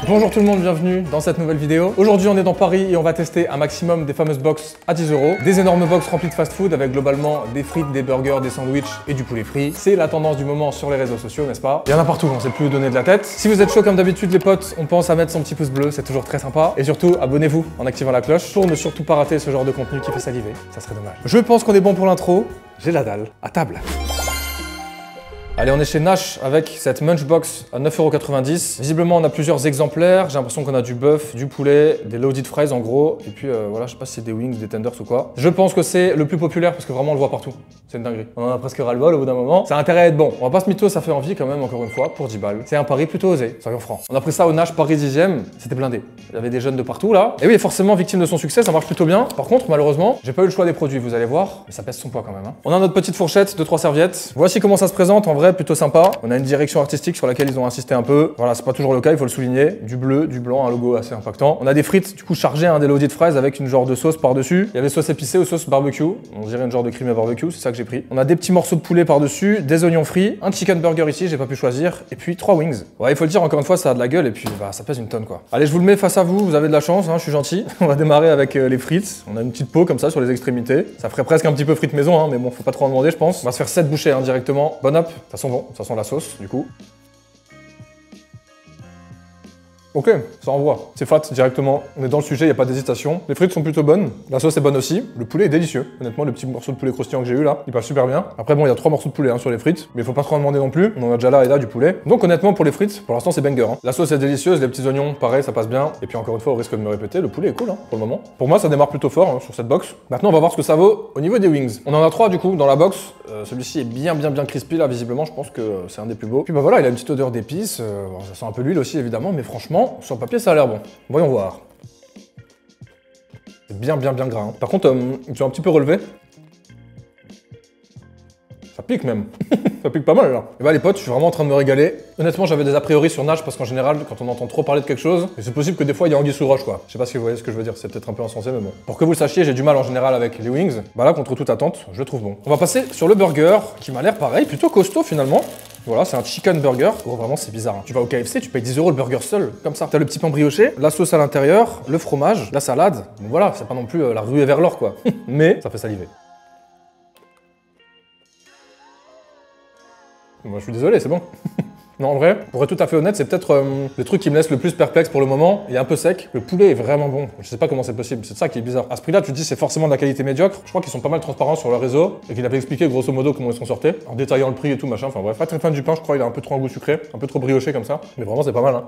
Bonjour tout le monde, bienvenue dans cette nouvelle vidéo. Aujourd'hui on est dans Paris et on va tester un maximum des fameuses box à 10 €. Des énormes box remplies de fast-food avec globalement des frites, des burgers, des sandwichs et du poulet frit. C'est la tendance du moment sur les réseaux sociaux, n'est-ce pas? Il y en a partout, on sait plus où donner de la tête. Si vous êtes chaud comme d'habitude les potes, on pense à mettre son petit pouce bleu, c'est toujours très sympa. Et surtout, abonnez-vous en activant la cloche pour ne surtout pas rater ce genre de contenu qui fait saliver. Ça serait dommage. Je pense qu'on est bon pour l'intro. J'ai la dalle. À table. Allez, on est chez Nash avec cette Munchbox à 9,90 €. Visiblement, on a plusieurs exemplaires. J'ai l'impression qu'on a du bœuf, du poulet, des loaded fries en gros. Et puis voilà, je sais pas si c'est des wings, des tenders ou quoi. Je pense que c'est le plus populaire parce que vraiment on le voit partout. C'est une dinguerie. On en a presque ras-le-bol au bout d'un moment. Ça a intérêt à être bon. On va pas se mytho, ça fait envie quand même, encore une fois, pour 10 balles. C'est un pari plutôt osé, soyons francs. On a pris ça au Nash Paris 10e. C'était blindé. Il y avait des jeunes de partout là. Et oui, forcément, victime de son succès, ça marche plutôt bien. Par contre, malheureusement, j'ai pas eu le choix des produits, vous allez voir. Mais ça pèse son poids quand même. Hein. On a notre petite fourchette, 2-3 serviettes. Voici comment ça se présente. En vrai, plutôt sympa. On a une direction artistique sur laquelle ils ont insisté un peu. Voilà, c'est pas toujours le cas, il faut le souligner. Du bleu, du blanc, un logo assez impactant. On a des frites, du coup, chargées, des loaded fries avec une genre de sauce par-dessus. Il y avait sauce épicée ou sauce barbecue. On dirait une genre de creamy barbecue, c'est ça que j'ai pris. On a des petits morceaux de poulet par-dessus, des oignons frits, un chicken burger ici, j'ai pas pu choisir, et puis 3 wings. Ouais, il faut le dire, encore une fois, ça a de la gueule et puis bah, ça pèse une tonne quoi. Allez, je vous le mets face à vous, vous avez de la chance, hein, je suis gentil. On va démarrer avec les frites. On a une petite peau comme ça sur les extrémités. Ça ferait presque un petit peu frites maison, mais bon, faut pas trop en demander, je pense. On va se faire 7 bouchées directement. Bon up, ça sent bon, ça sent la sauce du coup. Ok, ça envoie. C'est fat directement. On est dans le sujet, il n'y a pas d'hésitation. Les frites sont plutôt bonnes. La sauce est bonne aussi. Le poulet est délicieux. Honnêtement, le petit morceau de poulet croustillant que j'ai eu là, il passe super bien. Après, bon, il y a 3 morceaux de poulet sur les frites, mais il faut pas trop en demander non plus. On en a déjà là et là du poulet. Donc, honnêtement, pour les frites, pour l'instant, c'est banger. Hein. La sauce est délicieuse, les petits oignons, pareil, ça passe bien. Et puis, encore une fois, au risque de me répéter, le poulet est cool pour le moment. Pour moi, ça démarre plutôt fort sur cette box. Maintenant, on va voir ce que ça vaut au niveau des wings. On en a 3 du coup dans la box. Celui-ci est bien crispy là, visiblement. Je pense que c'est un des plus beaux. Puis bah voilà, il a une petite odeur d'épices. Ça sent un peu l'huile aussi, évidemment, mais franchement, sur le papier, ça a l'air bon. Voyons voir. C'est bien gras. Hein. Par contre, ils sont un petit peu relevés. Ça pique même. Ça pique pas mal là. Et bah les potes, je suis vraiment en train de me régaler. Honnêtement, j'avais des a priori sur Nash parce qu'en général, quand on entend trop parler de quelque chose, c'est possible que des fois il y a anguille sous roche quoi. Je sais pas si vous voyez ce que je veux dire, c'est peut-être un peu insensé mais bon. Pour que vous le sachiez, j'ai du mal en général avec les wings. Bah là, contre toute attente, je le trouve bon. On va passer sur le burger qui m'a l'air pareil, plutôt costaud finalement. Voilà, c'est un chicken burger. Oh, vraiment, c'est bizarre. Hein. Tu vas au KFC, tu payes 10 € le burger seul, comme ça. T'as le petit pain brioché, la sauce à l'intérieur, le fromage, la salade. Donc voilà, c'est pas non plus la ruée vers l'or, quoi. Mais ça fait saliver. Moi, je suis désolé, c'est bon. Non, en vrai, pour être tout à fait honnête, c'est peut-être le truc qui me laisse le plus perplexe pour le moment. Il est un peu sec. Le poulet est vraiment bon. Je sais pas comment c'est possible. C'est ça qui est bizarre. À ce prix-là, tu te dis c'est forcément de la qualité médiocre. Je crois qu'ils sont pas mal transparents sur leur réseau et qu'il avait expliqué grosso modo comment ils s'en sortaient en détaillant le prix et tout machin. Enfin bref, pas très fan du pain. Je crois il a un peu trop un goût sucré, un peu trop brioché comme ça. Mais vraiment, c'est pas mal. Hein.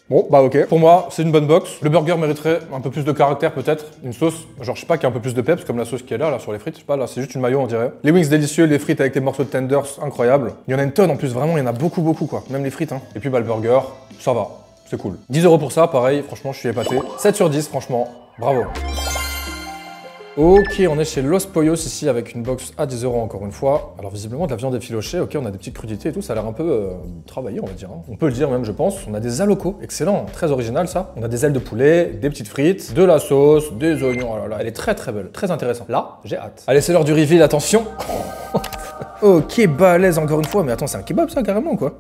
Bon, bah ok. Pour moi, c'est une bonne box. Le burger mériterait un peu plus de caractère peut-être. Une sauce, genre je sais pas, qui a un peu plus de peps comme la sauce qui est là sur les frites. Je sais pas, là c'est juste une mayo on dirait. Les wings délicieux, les frites avec des morceaux de tenders, incroyable. Il y en a une tonne en plus, vraiment, il y en a beaucoup quoi. Même les frites, hein. Et puis bah le burger, ça va. C'est cool. 10 € pour ça, pareil, franchement, je suis épaté. 7 sur 10, franchement, bravo. Ok, on est chez Los Pollos ici avec une box à 10 € encore une fois. Alors visiblement de la viande effilochée, ok, on a des petites crudités et tout, ça a l'air un peu travaillé on va dire. Hein. On peut le dire même je pense. On a des alocos, excellent, très original ça. On a des ailes de poulet, des petites frites, de la sauce, des oignons, oh là là, elle est très belle, très intéressante. Là, j'ai hâte. Allez, c'est l'heure du reveal, attention. Ok, balèze encore une fois, mais attends, c'est un kebab ça carrément quoi.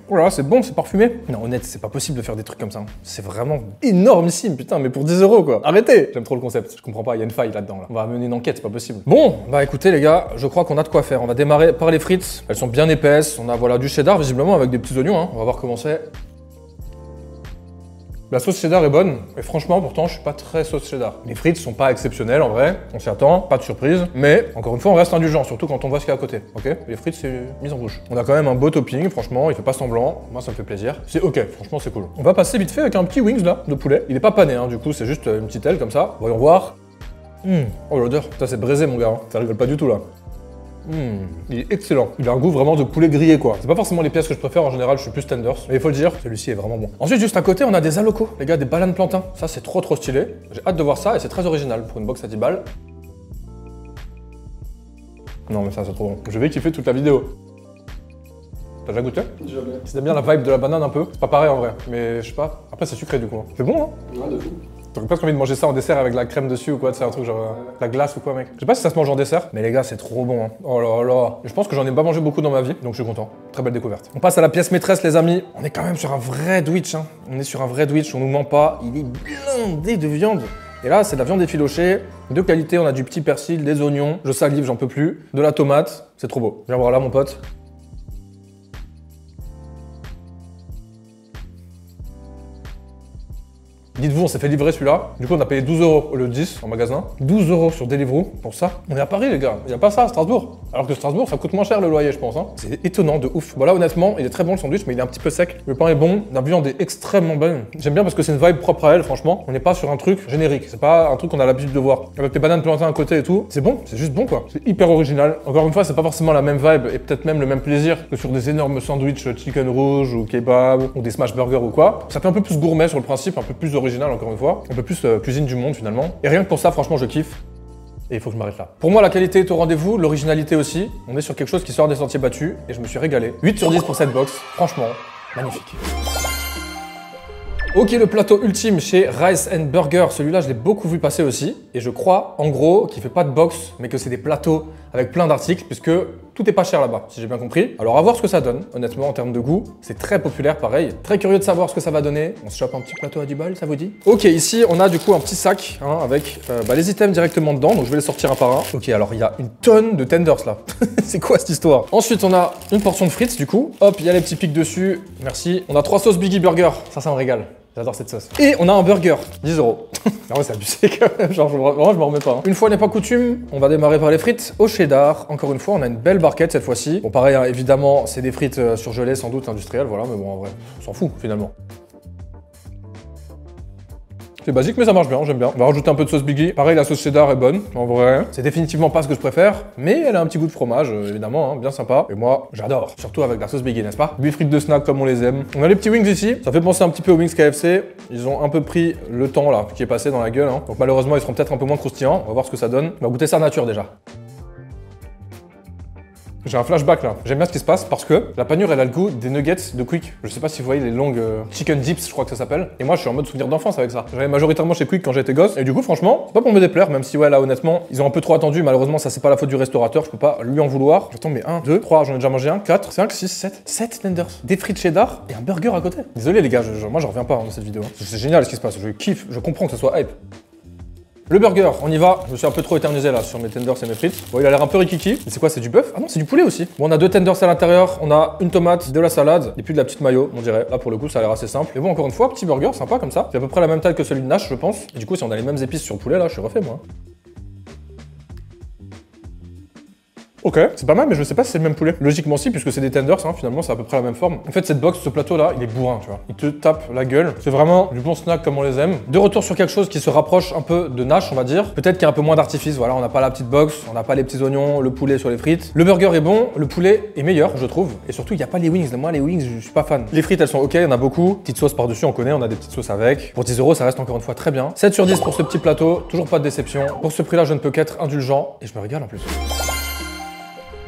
Oh là, c'est bon, c'est parfumé. Non, honnête, c'est pas possible de faire des trucs comme ça. C'est vraiment énormissime, putain, mais pour 10 € quoi. Arrêtez. J'aime trop le concept. Je comprends pas, il y a une faille là-dedans. Là. On va mener une enquête, c'est pas possible. Bon, bah écoutez les gars, je crois qu'on a de quoi faire. On va démarrer par les frites. Elles sont bien épaisses. On a voilà du cheddar visiblement avec des petits oignons. Hein. On va voir comment c'est. La sauce cheddar est bonne, et franchement, pourtant, je suis pas très sauce cheddar. Les frites sont pas exceptionnelles en vrai, on s'y attend, pas de surprise, mais encore une fois, on reste indulgent, surtout quand on voit ce qu'il y a à côté, ok? Les frites, c'est mise en bouche. On a quand même un beau topping, franchement, il fait pas semblant, moi ça me fait plaisir. C'est ok, franchement, c'est cool. On va passer vite fait avec un petit wings là, de poulet. Il est pas pané, hein, du coup, c'est juste une petite aile comme ça. Voyons voir. Oh l'odeur, ça c'est braisé mon gars, hein. Ça rigole pas du tout là. Il est excellent. Il a un goût vraiment de poulet grillé quoi. C'est pas forcément les pièces que je préfère, en général je suis plus tenders. Mais il faut le dire, celui-ci est vraiment bon. Ensuite juste à côté on a des alocos, les gars, des bananes plantains. Ça c'est trop stylé. J'ai hâte de voir ça et c'est très original pour une box à 10 balles. Non mais ça c'est trop bon. Je vais kiffer toute la vidéo. T'as déjà goûté? Jamais. C'était bien la vibe de la banane un peu. C'est pas pareil en vrai, mais je sais pas. Après c'est sucré du coup. C'est bon hein? Ouais, de fou. T'aurais presque envie de manger ça en dessert avec de la crème dessus ou quoi, c'est un truc genre la glace ou quoi, mec. Je sais pas si ça se mange en dessert, mais les gars, c'est trop bon. Hein. Oh là là. Je pense que j'en ai pas mangé beaucoup dans ma vie, donc je suis content. Très belle découverte. On passe à la pièce maîtresse, les amis. On est quand même sur un vrai Dwitch. Hein. On est sur un vrai Dwitch, on nous ment pas. Il est blindé de viande. Et là, c'est de la viande effilochée, de qualité. On a du petit persil, des oignons. Je salive, j'en peux plus. De la tomate. C'est trop beau. Viens voir là, mon pote. Dites-vous, on s'est fait livrer celui-là. Du coup, on a payé 12 € au lieu de 10 en magasin. 12 € sur Deliveroo pour ça. On est à Paris, les gars. Il n'y a pas ça à Strasbourg. Alors que Strasbourg, ça coûte moins cher le loyer, je pense. Hein. C'est étonnant, de ouf. Bon, là, honnêtement, il est très bon le sandwich, mais il est un petit peu sec. Le pain est bon. La viande est extrêmement bonne. J'aime bien parce que c'est une vibe propre à elle, franchement. On n'est pas sur un truc générique. C'est pas un truc qu'on a l'habitude de voir. Avec les bananes plantains à côté et tout. C'est bon, c'est juste bon, quoi. C'est hyper original. Encore une fois, c'est pas forcément la même vibe et peut-être même le même plaisir que sur des énormes sandwichs chicken rouge ou kebab ou des smash burgers ou quoi. Ça fait un peu plus gourmet sur le principe, un peu plus original, encore une fois. Un peu plus cuisine du monde finalement. Et rien que pour ça, franchement, je kiffe. Et il faut que je m'arrête là. Pour moi, la qualité est au rendez-vous, l'originalité aussi. On est sur quelque chose qui sort des sentiers battus et je me suis régalé. 8 sur 10 pour cette box. Franchement, magnifique. Ok, le plateau ultime chez Rice & Burger. Celui-là, je l'ai beaucoup vu passer aussi. Et je crois, en gros, qu'il fait pas de box, mais que c'est des plateaux avec plein d'articles, puisque tout est pas cher là-bas, si j'ai bien compris. Alors, à voir ce que ça donne, honnêtement, en termes de goût. C'est très populaire, pareil. Très curieux de savoir ce que ça va donner. On se chope un petit plateau à 10 balles, ça vous dit? Ok, ici, on a du coup un petit sac hein, avec les items directement dedans. Donc, je vais les sortir un par un. Ok, alors, il y a une tonne de tenders, là. C'est quoi cette histoire? Ensuite, on a une portion de frites, du coup. Hop, il y a les petits pics dessus. Merci. On a 3 sauces Biggie Burger. Ça me régale. J'adore cette sauce. Et on a un burger, 10 €. Ah ouais, c'est abusé quand même, genre vraiment je m'en remets pas. Hein. Une fois n'est pas coutume, on va démarrer par les frites au cheddar. Encore une fois, on a une belle barquette cette fois-ci. Bon pareil, hein, évidemment, c'est des frites surgelées, sans doute industrielles, voilà, mais bon en vrai, on s'en fout finalement. C'est basique mais ça marche bien, j'aime bien. On va rajouter un peu de sauce Biggie. Pareil, la sauce cheddar est bonne, en vrai. C'est définitivement pas ce que je préfère, mais elle a un petit goût de fromage, évidemment, hein, bien sympa. Et moi, j'adore, surtout avec la sauce Biggie, n'est-ce pas? 8 frites de snack comme on les aime. On a les petits wings ici, ça fait penser un petit peu aux wings KFC. Ils ont un peu pris le temps là, qui est passé dans la gueule. Hein. Donc malheureusement, ils seront peut-être un peu moins croustillants. On va voir ce que ça donne. On va goûter ça nature déjà. J'ai un flashback là. J'aime bien ce qui se passe parce que la panure elle a le goût des nuggets de Quick. Je sais pas si vous voyez les longues chicken dips, je crois que ça s'appelle. Et moi je suis en mode souvenir d'enfance avec ça. J'avais majoritairement chez Quick quand j'étais gosse. Et du coup franchement, c'est pas pour me déplaire, même si ouais là honnêtement, ils ont un peu trop attendu. Malheureusement ça c'est pas la faute du restaurateur, je peux pas lui en vouloir. Attends mais 1, 2, 3, j'en ai déjà mangé 1, 4, 5, 6, 7. 7 tenders. Des frites cheddar et un burger à côté. Désolé les gars, moi j'en reviens pas dans cette vidéo. Hein. C'est génial ce qui se passe, je kiffe, je comprends que ce soit hype. Le burger, on y va. Je me suis un peu trop éternisé là sur mes tenders et mes frites. Bon, il a l'air un peu rikiki. Mais c'est quoi? C'est du bœuf? Ah non, c'est du poulet aussi. Bon, on a 2 tenders à l'intérieur. On a une tomate, de la salade et puis de la petite mayo, on dirait. Là, pour le coup, ça a l'air assez simple. Et bon, encore une fois, petit burger, sympa comme ça. C'est à peu près la même taille que celui de Nash, je pense. Et du coup, si on a les mêmes épices sur le poulet, là, je suis refait, moi. Ok, c'est pas mal, mais je sais pas si c'est le même poulet. Logiquement si, puisque c'est des tenders, hein, finalement c'est à peu près la même forme. En fait, cette box, ce plateau-là, il est bourrin, tu vois. Il te tape la gueule. C'est vraiment du bon snack comme on les aime. De retour sur quelque chose qui se rapproche un peu de Nash, on va dire. Peut-être qu'il y a un peu moins d'artifice, voilà, on n'a pas la petite box, on n'a pas les petits oignons, le poulet sur les frites. Le burger est bon, le poulet est meilleur, je trouve. Et surtout, il n'y a pas les wings. Moi, les wings, je suis pas fan. Les frites, elles sont ok, il y en a beaucoup. Petite sauce par-dessus, on connaît, on a des petites sauces avec. Pour 10 €, ça reste encore une fois très bien. 7 sur 10 pour ce petit plateau, toujours pas de déception. Pour ce prix-là, je ne peux qu'être indulgent et je me régale en plus.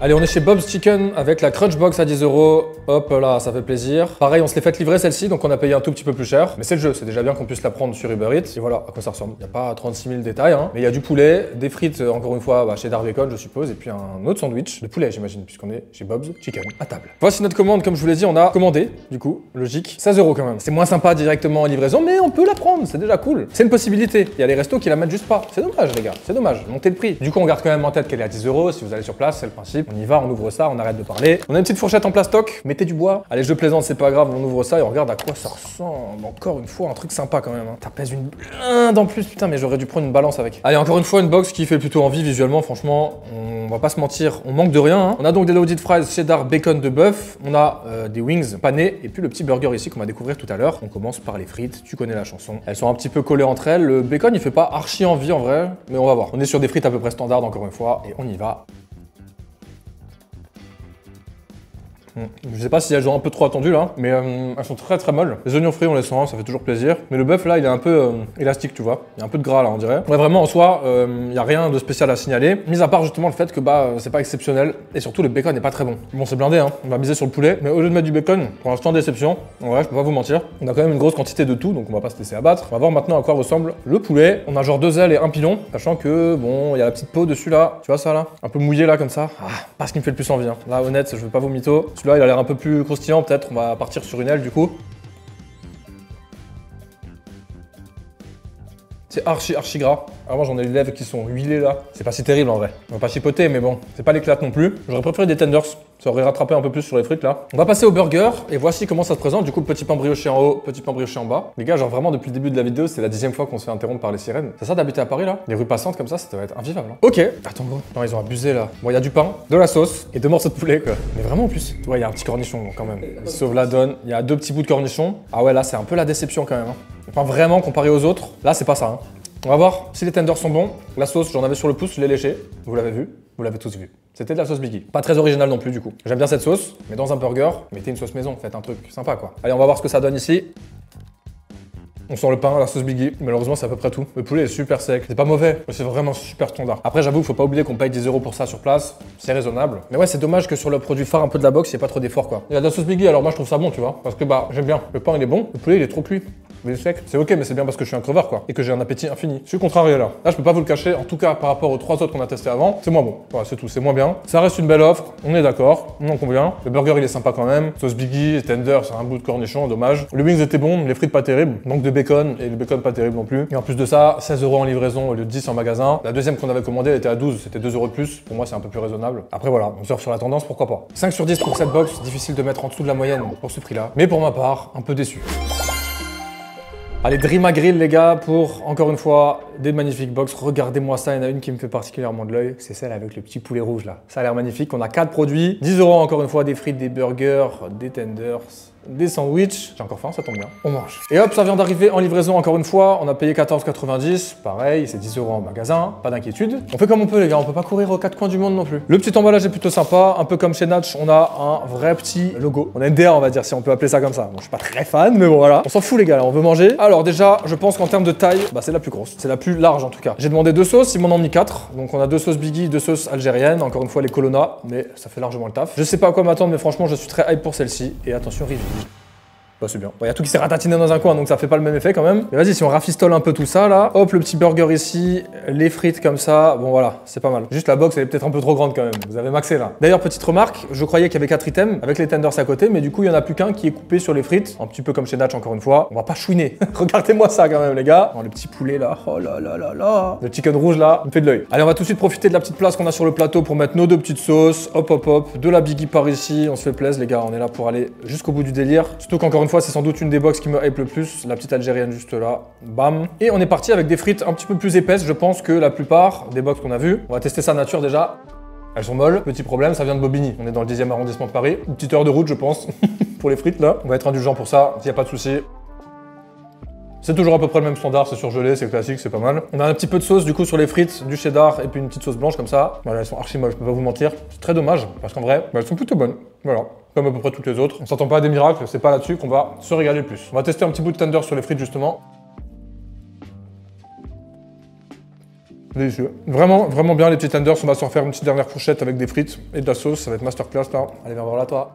Allez, on est chez Bob's Chicken avec la Crunch Box à 10 €. Hop là, ça fait plaisir. Pareil, on se l'est fait livrer celle-ci, donc on a payé un tout petit peu plus cher. Mais c'est le jeu, c'est déjà bien qu'on puisse la prendre sur Uber Eats. Et voilà à quoi ça ressemble. Il n'y a pas 36 000 détails, hein. Mais il y a du poulet, des frites, encore une fois, chez Bacon, je suppose, et puis un autre sandwich de poulet, j'imagine, puisqu'on est chez Bob's Chicken à table. Voici notre commande, comme je vous l'ai dit, on a commandé, du coup, logique. 16 € quand même. C'est moins sympa directement en livraison, mais on peut la prendre, c'est déjà cool. C'est une possibilité. Il y a les restos qui la mettent juste pas. C'est dommage, les gars, c'est dommage. Montez le prix. Du coup, on garde quand même en tête qu'elle est à 10 €. Si vous allez sur place, c'est le principe. On y va, on ouvre ça. On arrête de parler. On a une petite fourchette en plastoc, mettez du bois. Allez, je plaisante, c'est pas grave, on ouvre ça et on regarde à quoi ça ressemble. Encore une fois, un truc sympa quand même. Hein. Ça pèse une blinde en plus, putain, mais j'aurais dû prendre une balance avec. Allez, encore une fois, une box qui fait plutôt envie visuellement, franchement, on va pas se mentir, on manque de rien. Hein. On a donc des loaded fries cheddar bacon de bœuf, on a des wings panés et puis le petit burger ici qu'on va découvrir tout à l'heure. On commence par les frites, tu connais la chanson. Elles sont un petit peu collées entre elles. Le bacon, il fait pas archi envie en vrai, mais on va voir. On est sur des frites à peu près standard encore une fois et on y va. Je sais pas si elles ont un peu trop attendu là, mais elles sont très molles. Les oignons frits on les sent, ça fait toujours plaisir. Mais le bœuf là il est un peu élastique, tu vois. Il y a un peu de gras là on dirait. Ouais vraiment en soi, il n'y a rien de spécial à signaler. Mis à part justement le fait que c'est pas exceptionnel. Et surtout le bacon n'est pas très bon. Bon c'est blindé hein, on va miser sur le poulet. Mais au lieu de mettre du bacon, pour l'instant déception. En vrai je peux pas vous mentir. On a quand même une grosse quantité de tout, donc on va pas se laisser abattre. On va voir maintenant à quoi ressemble le poulet. On a genre 2 ailes et un pilon. Sachant que bon, il y a la petite peau dessus là. Tu vois ça là? Un peu mouillé là comme ça. Ah, pas ce qui me fait le plus envie. Hein. Là honnête, je veux pas vous mytho. Celui-là il a l'air un peu plus croustillant peut-être. On va partir sur une aile du coup. C'est archi gras. Vraiment j'en ai les lèvres qui sont huilées là. C'est pas si terrible en vrai. On va pas chipoter mais bon, c'est pas l'éclate non plus. J'aurais préféré des tenders. Ça aurait rattrapé un peu plus sur les frites là. On va passer au burger et voici comment ça se présente. Du coup le petit pain brioché en haut, petit pain brioché en bas. Les gars genre vraiment depuis le début de la vidéo c'est la 10e fois qu'on se fait interrompre par les sirènes. C'est ça d'habiter à Paris là? Les rues passantes comme ça doit être invivable. Hein. Ok. Attends gros. Non ils ont abusé là. Bon il y a du pain, de la sauce et 2 morceaux de poulet quoi. Mais vraiment en plus. Ouais il y a un petit cornichon quand même. Il sauve la donne. Il y a 2 petits bouts de cornichon. Ah ouais là c'est un peu la déception quand même. Hein. Enfin vraiment comparé aux autres. Là c'est pas ça. Hein. On va voir si les tenders sont bons. La sauce, j'en avais sur le pouce, je l'ai léché. Vous l'avez vu, vous l'avez tous vu. C'était de la sauce Biggie. Pas très original non plus du coup. J'aime bien cette sauce, mais dans un burger, mettez une sauce maison, faites un truc sympa quoi. Allez, on va voir ce que ça donne ici. On sent le pain, la sauce Biggie. Malheureusement, c'est à peu près tout. Le poulet est super sec. C'est pas mauvais, mais c'est vraiment super standard. Après, j'avoue, faut pas oublier qu'on paye 10 € pour ça sur place. C'est raisonnable. Mais ouais, c'est dommage que sur le produit phare un peu de la box, il n'y ait pas trop d'efforts quoi. Il y a de la sauce Biggie, alors moi je trouve ça bon, tu vois. Parce que j'aime bien. Le pain il est bon, le poulet il est trop cuit. Mais il est sec. C'est ok, mais c'est bien parce que je suis un crevard quoi. Et que j'ai un appétit infini. Je suis contrarié là. Là, je peux pas vous le cacher. En tout cas, par rapport aux 3 autres qu'on a testés avant, c'est moins bon. Voilà, c'est tout. C'est moins bien. Ça reste une belle offre. On est d'accord. On en convient. Le burger, il est sympa quand même. Sauce Biggie, tender, c'est un bout de cornichon, dommage. Le wings était bon, les frites pas terribles. Manque de bacon et le bacon pas terrible non plus. Et en plus de ça, 16 € en livraison au lieu de 10 en magasin. La deuxième qu'on avait commandée, elle était à 12. C'était 2 € de plus. Pour moi, c'est un peu plus raisonnable. Après, voilà. On surfe sur la tendance, pourquoi pas. 5 sur 10 pour cette box. Difficile de mettre en dessous de la moyenne pour ce prix-là. Mais pour ma part, un peu déçu. Allez, Dream à Grill les gars, pour encore une fois des magnifiques box. Regardez-moi ça, il y en a une qui me fait particulièrement de l'œil, c'est celle avec le petit poulet rouge là. Ça a l'air magnifique, on a 4 produits, 10 € encore une fois, des frites, des burgers, des tenders, des sandwichs. J'ai encore faim, ça tombe bien. On mange. Et hop, ça vient d'arriver en livraison encore une fois. On a payé 14,90. Pareil, c'est 10 € en magasin. Pas d'inquiétude. On fait comme on peut les gars, on peut pas courir aux 4 coins du monde non plus. Le petit emballage est plutôt sympa. Un peu comme chez Natch, on a un vrai petit logo. On a une DA on va dire, si on peut appeler ça comme ça. Bon, je suis pas très fan, mais bon voilà. On s'en fout les gars, là, on veut manger. Alors déjà, je pense qu'en termes de taille, c'est la plus grosse. C'est la plus large en tout cas. J'ai demandé 2 sauces, ils m'en ont mis 4. Donc on a 2 sauces Biggie, 2 sauces algériennes. Encore une fois les Colonna, mais ça fait largement le taf. Je sais pas à quoi m'attendre, mais franchement, je suis très hype pour celle-ci. Et attention, review. Bah, c'est bien. Il y a tout qui s'est ratatiné dans un coin, donc ça fait pas le même effet quand même. Mais vas-y, si on rafistole un peu tout ça là, hop, le petit burger ici, les frites comme ça, bon voilà, c'est pas mal. Juste la box, elle est peut-être un peu trop grande quand même. Vous avez maxé là. D'ailleurs, petite remarque, je croyais qu'il y avait 4 items avec les tenders à côté, mais du coup, il y en a plus qu'un qui est coupé sur les frites, un petit peu comme chez Natch encore une fois. On va pas chouiner. Regardez-moi ça quand même, les gars. Oh, le petit poulet là, oh là là là là. Le chicken rouge là, il me fait de l'œil. Allez, on va tout de suite profiter de la petite place qu'on a sur le plateau pour mettre nos 2 petites sauces. Hop, hop, hop, de la Biggie par ici. On se fait plaisir, les gars. On est là pour aller jusqu'au bout du délire. Surtout qu'encore une fois, c'est sans doute une des box qui me hype le plus, la petite algérienne juste là, bam. Et on est parti avec des frites un petit peu plus épaisses, je pense, que la plupart des box qu'on a vues. On va tester ça nature déjà. Elles sont molles. Petit problème, ça vient de Bobigny. On est dans le 10e arrondissement de Paris. Une petite heure de route, je pense, pour les frites là. On va être indulgent pour ça, s'il n'y a pas de souci. C'est toujours à peu près le même standard, c'est surgelé, c'est classique, c'est pas mal. On a un petit peu de sauce du coup sur les frites, du cheddar et puis une petite sauce blanche comme ça. Voilà, elles sont archi molles, je peux pas vous mentir. C'est très dommage, parce qu'en vrai, elles sont plutôt bonnes. Voilà, comme à peu près toutes les autres. On s'attend pas à des miracles, c'est pas là-dessus qu'on va se régaler le plus. On va tester un petit bout de tender sur les frites justement. Délicieux. Vraiment, vraiment bien les petits tenders. On va s'en faire une petite dernière fourchette avec des frites et de la sauce, ça va être masterclass là. Allez, viens voir là toi.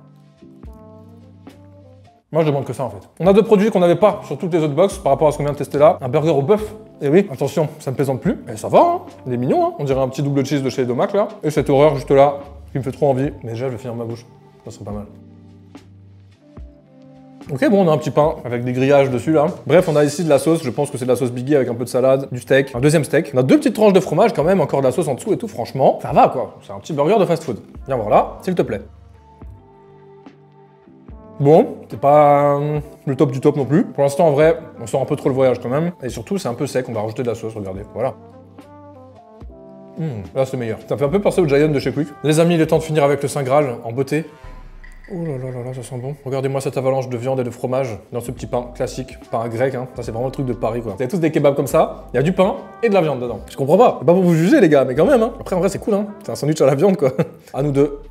Moi, je demande que ça en fait. On a 2 produits qu'on n'avait pas sur toutes les autres box par rapport à ce qu'on vient de tester là. Un burger au bœuf. Et oui, attention, ça ne plaisante plus. Mais ça va, hein. Il est mignon, hein. On dirait un petit double cheese de chez Domac là. Et cette horreur juste là, qui me fait trop envie. Mais déjà, je vais finir ma bouche. Ça serait pas mal. Ok, bon, on a un petit pain avec des grillages dessus là. Bref, on a ici de la sauce. Je pense que c'est de la sauce Biggie avec un peu de salade, du steak, un deuxième steak. On a 2 petites tranches de fromage quand même, encore de la sauce en dessous et tout. Franchement, ça va quoi. C'est un petit burger de fast-food. Viens voir là, s'il te plaît. Bon, c'est pas le top du top non plus. Pour l'instant, en vrai, on sort un peu trop le voyage quand même. Et surtout, c'est un peu sec, on va rajouter de la sauce, regardez, voilà. Là, c'est meilleur. Ça me fait un peu penser au Giant de chez Quick. Les amis, il est temps de finir avec le Saint Graal en beauté. Oh là là là là, ça sent bon. Regardez-moi cette avalanche de viande et de fromage dans ce petit pain classique, pain grec, hein. Ça, c'est vraiment le truc de Paris, quoi. Vous avez tous des kebabs comme ça, il y a du pain et de la viande dedans. Je comprends pas. C'est pas pour vous juger, les gars, mais quand même, hein. Après, en vrai, c'est cool, hein. C'est un sandwich à la viande, quoi. À nous deux.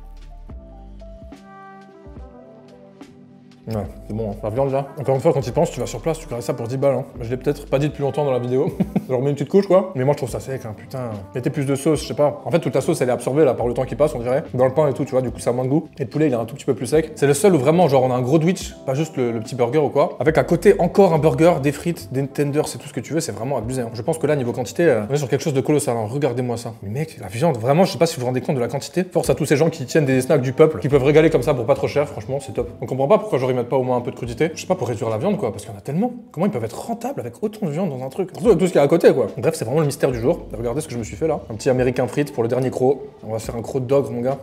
Ouais, c'est bon, hein. La viande là. Encore une fois, quand tu y penses, tu vas sur place, tu carries ça pour 10 balles. Hein. Je l'ai peut-être pas dit depuis longtemps dans la vidéo. Je leur mets une petite couche quoi. Mais moi je trouve ça sec, hein, putain. Mettez plus de sauce, je sais pas. En fait, toute la sauce elle est absorbée là par le temps qui passe, on dirait. Dans le pain et tout, tu vois, du coup ça a moins de goût. Et le poulet il est un tout petit peu plus sec. C'est le seul où vraiment, genre, on a un gros Twitch, pas juste le petit burger ou quoi. Avec à côté encore un burger, des frites, des tenders, c'est tout ce que tu veux, c'est vraiment abusé. Hein. Je pense que là, niveau quantité, on est sur quelque chose de colossal. Hein. Regardez-moi ça. Mais mec, la viande, vraiment, je sais pas si vous vous rendez compte de la quantité. Force à tous ces gens qui tiennent des snacks du peuple, qui peuvent régaler comme ça pour pas trop cher, franchement, c'est top. On comprend pas pourquoi genre ils mettent pas au moins un peu de crudité. Je sais pas, pour réduire la viande quoi, parce qu'il y en a tellement. Comment ils peuvent être rentables avec autant de viande dans un truc? Surtout avec tout ce qu'il y a à côté quoi. Bref, c'est vraiment le mystère du jour. Regardez ce que je me suis fait là. Un petit américain frites pour le dernier croc. On va se faire un croc de dog, mon gars.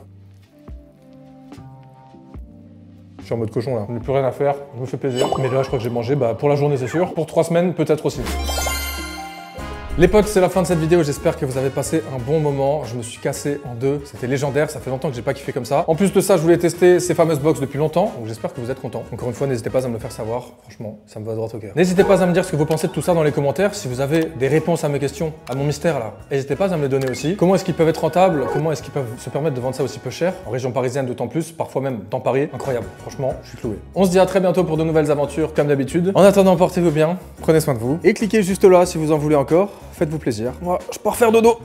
Je suis en mode cochon là. On n'a plus rien à faire, je me fais plaisir. Mais là, je crois que j'ai mangé pour la journée, c'est sûr. Pour 3 semaines, peut-être aussi. Les potes, c'est la fin de cette vidéo, j'espère que vous avez passé un bon moment. Je me suis cassé en deux, c'était légendaire, ça fait longtemps que j'ai pas kiffé comme ça. En plus de ça, je voulais tester ces fameuses box depuis longtemps, donc j'espère que vous êtes contents. Encore une fois, n'hésitez pas à me le faire savoir, franchement, ça me va droit au cœur. N'hésitez pas à me dire ce que vous pensez de tout ça dans les commentaires. Si vous avez des réponses à mes questions, à mon mystère là, n'hésitez pas à me les donner aussi. Comment est-ce qu'ils peuvent être rentables? Comment est-ce qu'ils peuvent se permettre de vendre ça aussi peu cher? En région parisienne d'autant plus, parfois même dans Paris, incroyable. Franchement, je suis cloué. On se dit à très bientôt pour de nouvelles aventures, comme d'habitude. En attendant, portez-vous bien, prenez soin de vous. Et cliquez juste là si vous en voulez encore, faites-vous plaisir. Moi, je pars faire dodo.